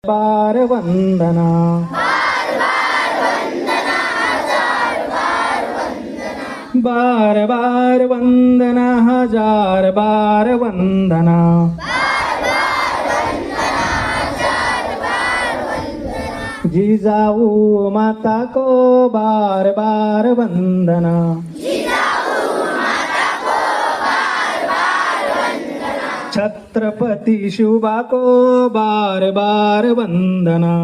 बार वंदना बार बार वंदना हजार बार वंदना जिजाऊ माता को बार बार वंदना छत्रपति शिवबा को बार बार वंदना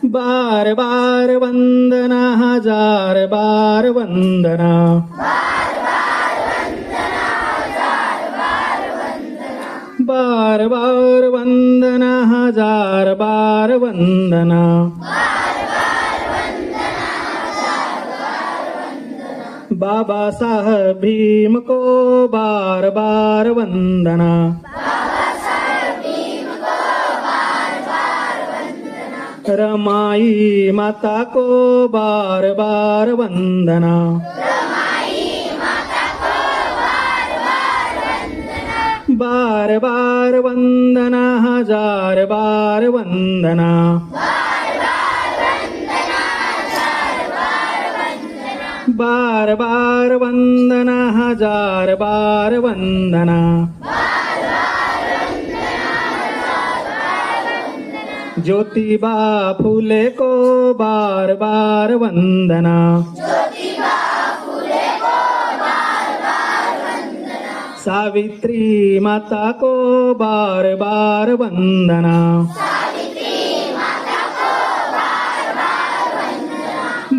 बार बार वंदना हजार बार वंदना बार बार वंदना हजार बार वंदना बाबा साहब भीम को बार बार वंदना रमाई माता को बार बार वंदना बार बार वंदना हजार बार वंदना बार बार वंदना हजार बार वंदना ज्योतिबा फूले को बार बार वंदना सावित्री माता को बार बार वंदना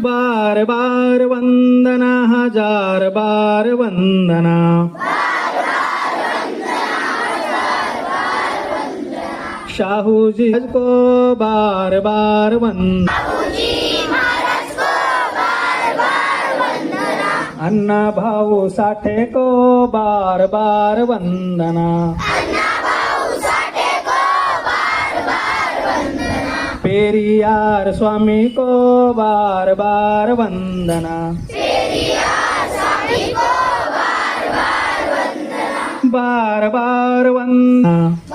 बार बार वंदना हजार बार वंदना शाहू जी को बार बार वंदना अन्ना भाऊ साठे को बार बार वंदना पेरियार स्वामी को बार बार वंदना बार बार वंदना